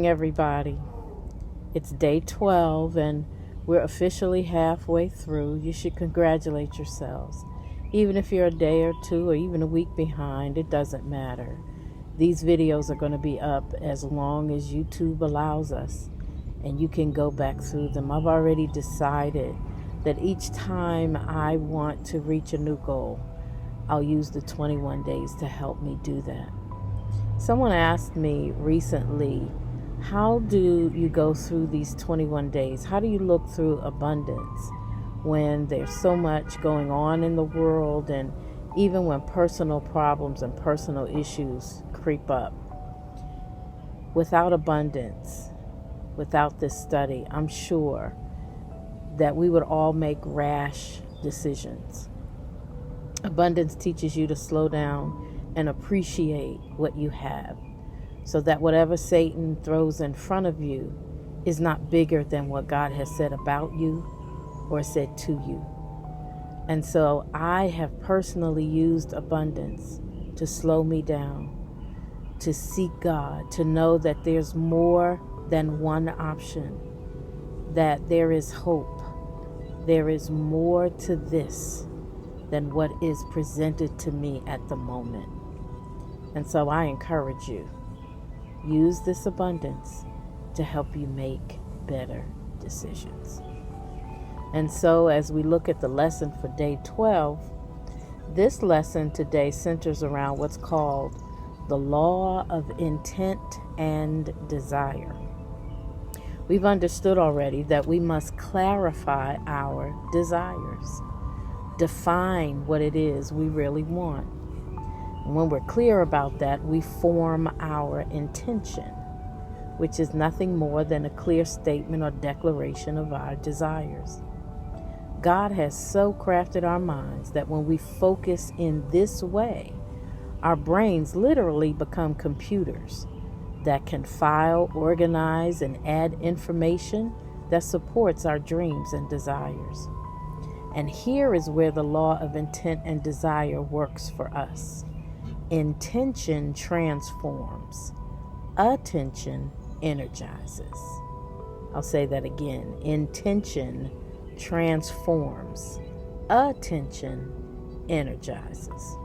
everybody. It's day 12 and we're officially halfway through. You should congratulate yourselves. Even if you're a day or two or even a week behind, it doesn't matter. These videos are going to be up as long as YouTube allows us, and you can go back through them. I've already decided that each time I want to reach a new goal, I'll use the 21 days to help me do that. Someone asked me recently, how do you go through these 21 days? How do you look through abundance when there's so much going on in the world, and even when personal problems and personal issues creep up? Without abundance, without this study, I'm sure that we would all make rash decisions. Abundance teaches you to slow down and appreciate what you have, so that whatever Satan throws in front of you is not bigger than what God has said about you or said to you. And so I have personally used abundance to slow me down, to seek God, to know that there's more than one option, that there is hope. There is more to this than what is presented to me at the moment. And so I encourage you, use this abundance to help you make better decisions. And so as we look at the lesson for day 12, this lesson today centers around what's called the law of intent and desire. We've understood already that we must clarify our desires, define what it is we really want. And when we're clear about that, we form our intention, which is nothing more than a clear statement or declaration of our desires. God has so crafted our minds that when we focus in this way, our brains literally become computers that can file, organize, and add information that supports our dreams and desires. And here is where the law of intent and desire works for us. Intention transforms. Attention energizes. I'll say that again. Intention transforms. Attention energizes.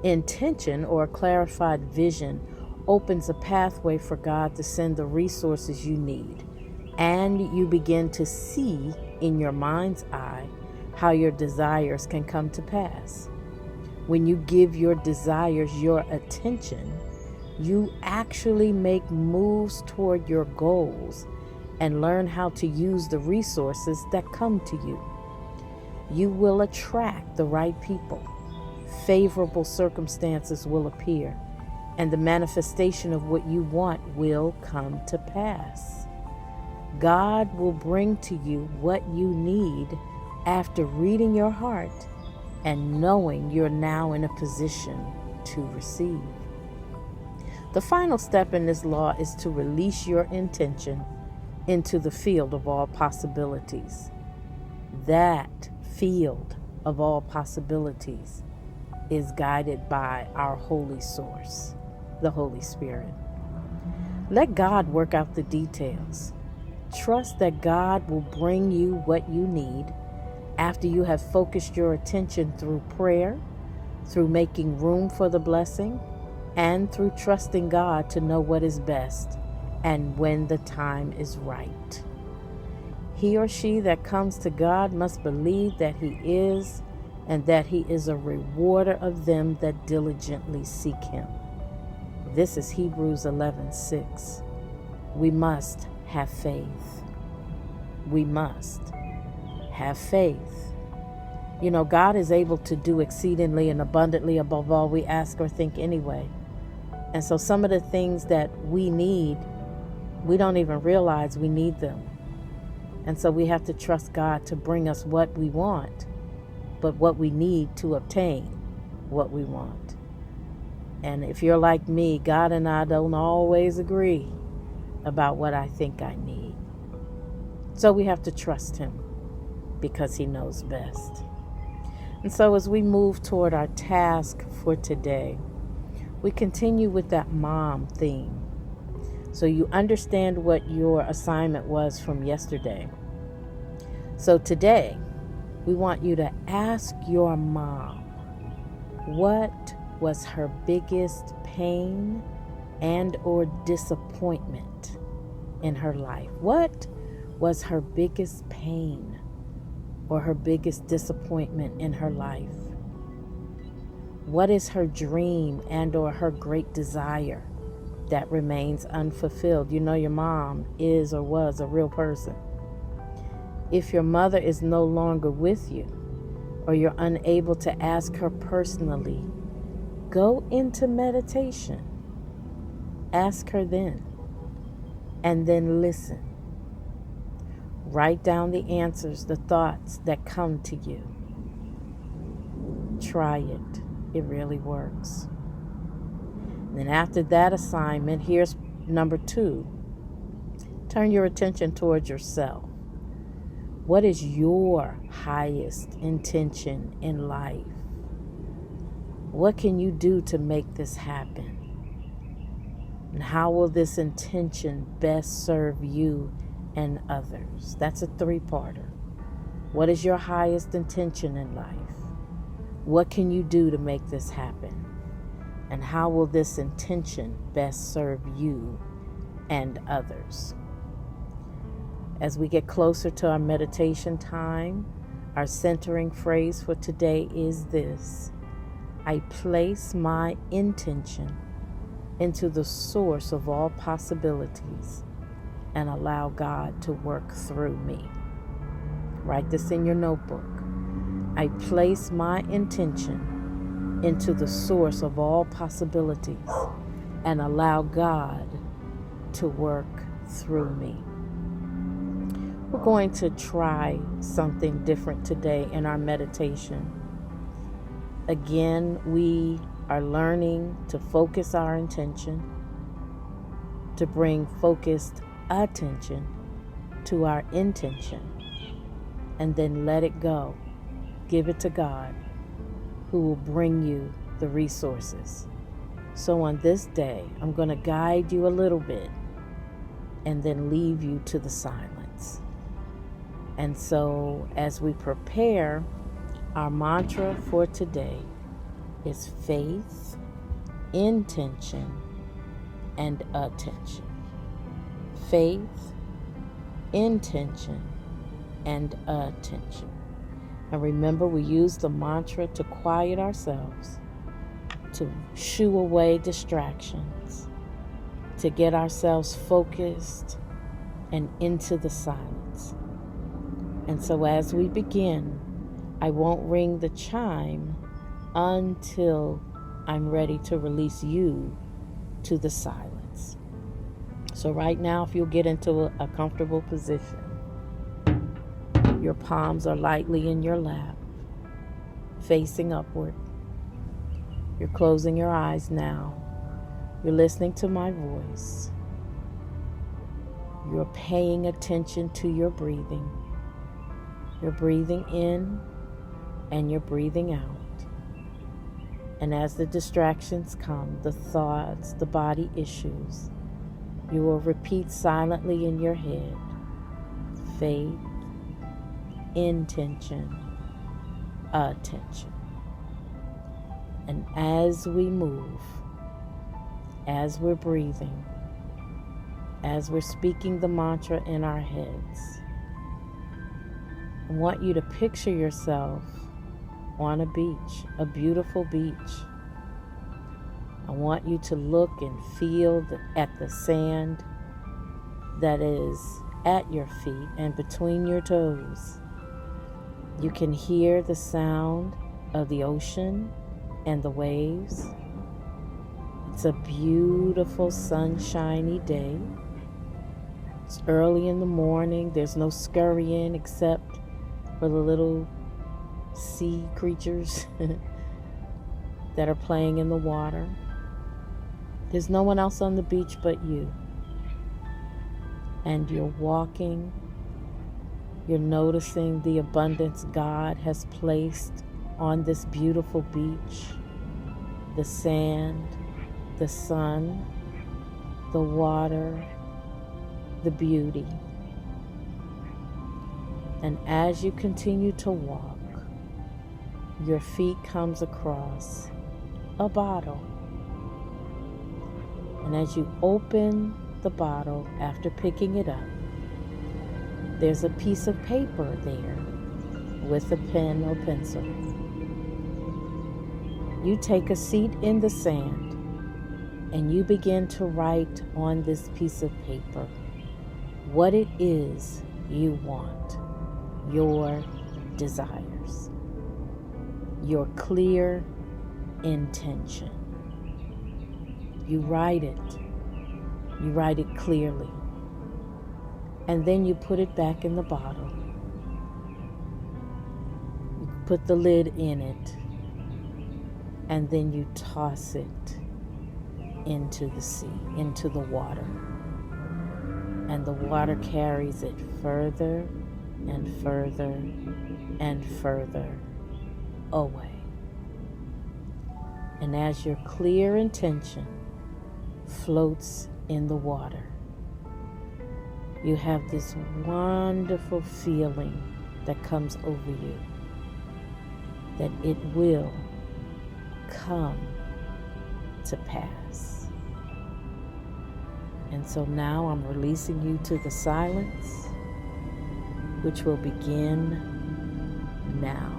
Intention, or a clarified vision, opens a pathway for God to send the resources you need, and you begin to see in your mind's eye how your desires can come to pass. When you give your desires your attention, you actually make moves toward your goals and learn how to use the resources that come to you. You will attract the right people. Favorable circumstances will appear, and the manifestation of what you want will come to pass. God will bring to you what you need after reading your heart and knowing you're now in a position to receive. The final step in this law is to release your intention into the field of all possibilities. That field of all possibilities is guided by our holy source, the Holy Spirit. Let God work out the details. Trust that God will bring you what you need after you have focused your attention through prayer, through making room for the blessing, and through trusting God to know what is best and when the time is right. He or she that comes to God must believe that He is, and that He is a rewarder of them that diligently seek Him. This is Hebrews 11:6. We must have faith. We must have faith. You know, God is able to do exceedingly and abundantly above all we ask or think anyway. And so some of the things that we need, we don't even realize we need them. And so we have to trust God to bring us what we want, but what we need to obtain what we want. And if you're like me, God and I don't always agree about what I think I need. So we have to trust Him because He knows best. And so as we move toward our task for today, we continue with that mom theme. so you understand what your assignment was from yesterday. So today, we want you to ask your mom, what was her biggest pain and or disappointment in her life? What was her biggest pain or her biggest disappointment in her life? What is her dream and or her great desire that remains unfulfilled? You know, your mom is or was a real person. If your mother is no longer with you, or you're unable to ask her personally, go into meditation. Ask her then, and then listen. Write down the answers, the thoughts that come to you. Try it. It really works. And then after that assignment, here's number 2. Turn your attention towards yourself. What is your highest intention in life? What can you do to make this happen? And how will this intention best serve you and others? That's a 3-parter. What is your highest intention in life? What can you do to make this happen? And how will this intention best serve you and others? As we get closer to our meditation time, our centering phrase for today is this: I place my intention into the source of all possibilities and allow God to work through me. Write this in your notebook. I place my intention into the source of all possibilities and allow God to work through me. We're going to try something different today in our meditation. Again, we are learning to focus our intention, to bring focused attention to our intention, and then let it go. Give it to God, who will bring you the resources. So on this day, I'm going to guide you a little bit and then leave you to the silence. And so as we prepare, our mantra for today is faith, intention, and attention. Faith, intention, and attention. And remember, we use the mantra to quiet ourselves, to shoo away distractions, to get ourselves focused and into the silence. And so as we begin, I won't ring the chime until I'm ready to release you to the silence. So right now, if you'll get into a comfortable position, your palms are lightly in your lap, facing upward. You're closing your eyes now. You're listening to my voice. You're paying attention to your breathing. You're breathing in and you're breathing out. And as the distractions come, the thoughts, the body issues, you will repeat silently in your head, faith, intention, attention. And as we move, as we're breathing, as we're speaking the mantra in our heads, I want you to picture yourself on a beach, a beautiful beach. I want you to look and feel at the sand that is at your feet and between your toes. You can hear the sound of the ocean and the waves. It's a beautiful sunshiny day. It's early in the morning. There's no scurrying except for the little sea creatures that are playing in the water. There's no one else on the beach but you. And you're walking. You're noticing the abundance God has placed on this beautiful beach. The sand, the sun, the water, the beauty. And as you continue to walk, your feet comes across a bottle. And as you open the bottle after picking it up, there's a piece of paper there with a pen or pencil. You take a seat in the sand and you begin to write on this piece of paper what it is you want, your desires, your clear intention. You write it clearly, and then you put it back in the bottle. You put the lid in it, and then you toss it into the sea, into the water. And the water carries it further and further and further away. And as your clear intention floats in the water, you have this wonderful feeling that comes over you that it will come to pass. And so now I'm releasing you to the silence, which will begin now.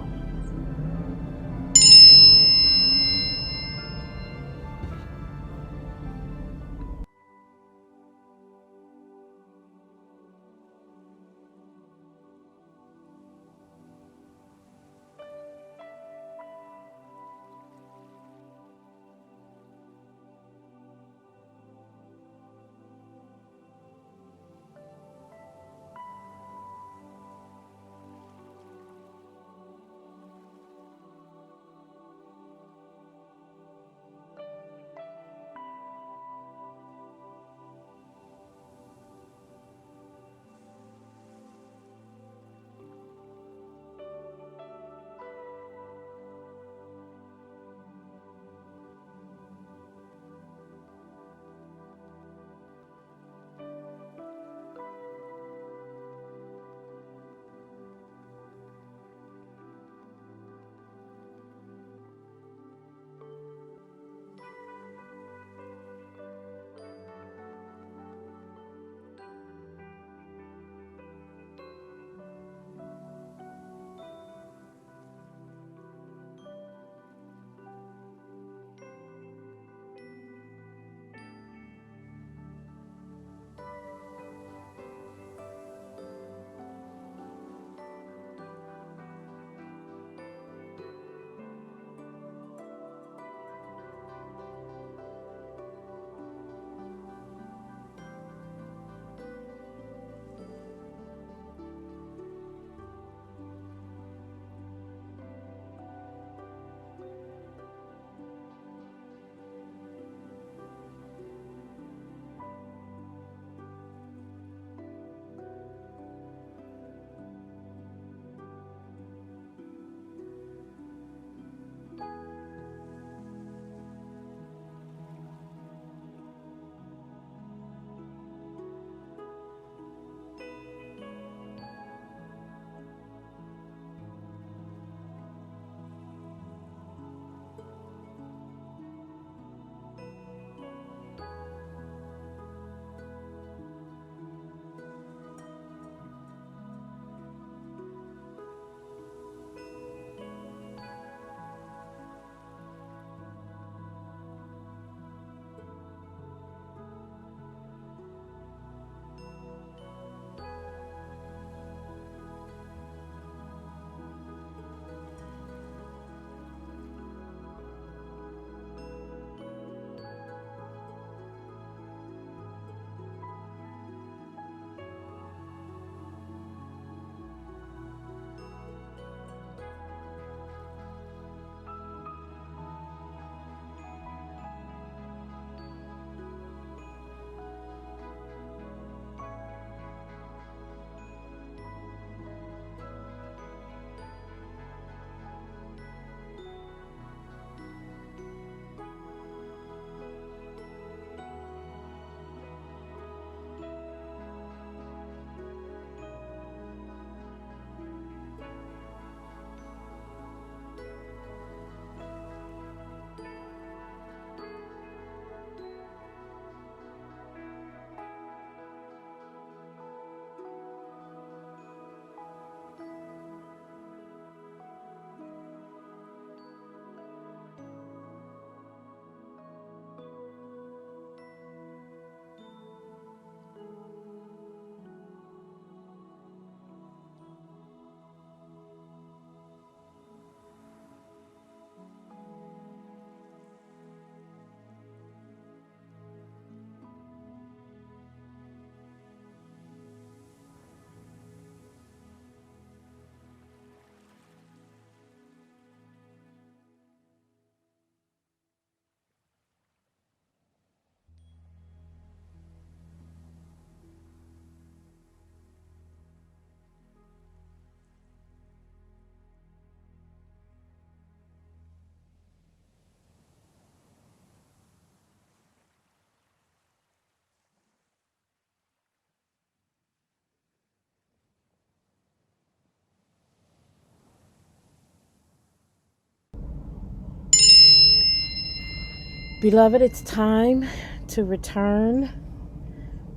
Beloved, it's time to return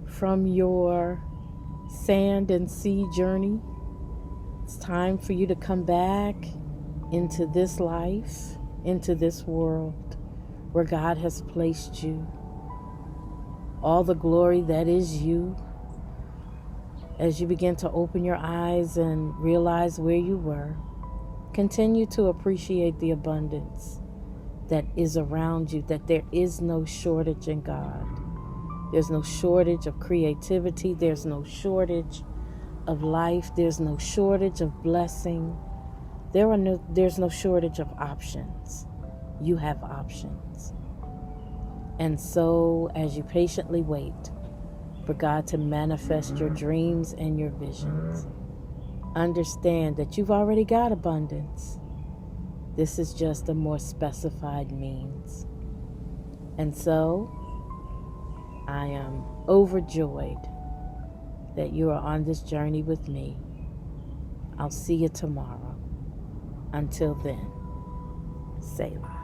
from your sand and sea journey. It's time for you to come back into this life, into this world where God has placed you. All the glory that is you, as you begin to open your eyes and realize where you were, continue to appreciate the abundance that is around you, that there is no shortage in God. There's no shortage of creativity. There's no shortage of life. There's no shortage of blessing. There's no shortage of options. You have options. And so, as you patiently wait for God to manifest your dreams and your visions, understand that you've already got abundance. This is just a more specified means. And so, I am overjoyed that you are on this journey with me. I'll see you tomorrow. Until then, Selah.